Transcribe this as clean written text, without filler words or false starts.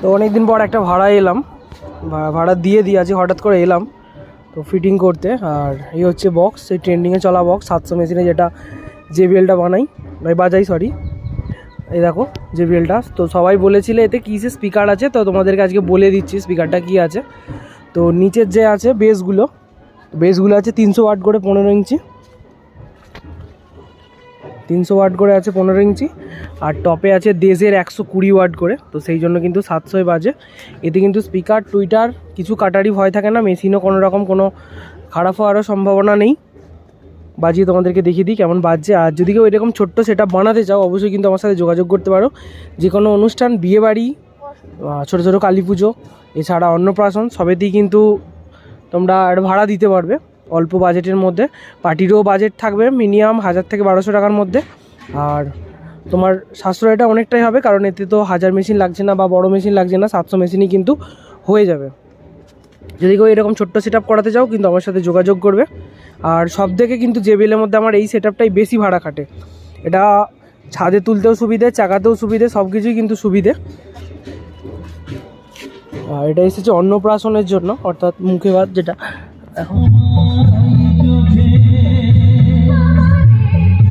তো অনেকদিন পর একটা ভাড়া এলাম, ভাড়া দিয়ে আজকে হঠাৎ করে এলাম তো ফিটিং করতে। আর এই হচ্ছে বক্স, এই ট্রেন্ডিংয়ে চলা বক্স 700 মেশিনে, যেটা JBLটা বাজাই সরি। এই দেখো JBLটা। তো সবাই বলেছিলে এতে কিসে স্পিকার আছে, তো তোমাদেরকে আজকে বলে দিচ্ছি স্পিকারটা কি আছে। তো নিচের যে আছে বেসগুলো আছে 300 ওয়াট করে 15 ইঞ্চি, 300 ওয়াট করে আছে 15 ইঞ্চি। আর টপে আছে দেশের 120 ওয়াট করে, তো সেই জন্য কিন্তু 700 বাজে। এতে কিন্তু স্পিকার টুইটার কিছু কাটারই ভয় থাকে না, মেশিনও কোনো রকম কোনো খারাপ হওয়ারও সম্ভাবনা নেই। বাজিয়ে তোমাদেরকে দেখিয়ে দিই কেমন বাজছে। আর যদি কেউ এরকম ছোট্ট সেটআপ বানাতে চাও অবশ্যই কিন্তু আমার সাথে যোগাযোগ করতে পারো। যে কোনো অনুষ্ঠান, বিয়েবাড়ি, ছোটো ছোটো কালী পুজো, এছাড়া অন্নপ্রাশন সবেতেই কিন্তু তোমরা ভাড়া দিতে পারবে অল্প বাজেটের মধ্যে। পার্টিরও বাজেট থাকবে মিনিমাম 1000 থেকে 1200 টাকার মধ্যে। আর তোমার সাশ্রয়টা অনেকটাই হবে, কারণ এতে তো 1000 মেশিন লাগছে না বা বড় মেশিন লাগছে না, 700 মেশিনই কিন্তু হয়ে যাবে। যদি কেউ এরকম ছোট্ট সেটআপ করাতে চাও কিন্তু আমার সাথে যোগাযোগ করবে। আর সব থেকে কিন্তু JBL-এর মধ্যে আমার এই সেটআপটাই বেশি ভাড়া খাটে। এটা ছাদে তুলতেও সুবিধে, চাকাতেও সুবিধে, সব কিছুই কিন্তু সুবিধে। আর এটা এসেছে অন্নপ্রাশনের জন্য, অর্থাৎ মুখে ভাত যেটা এখন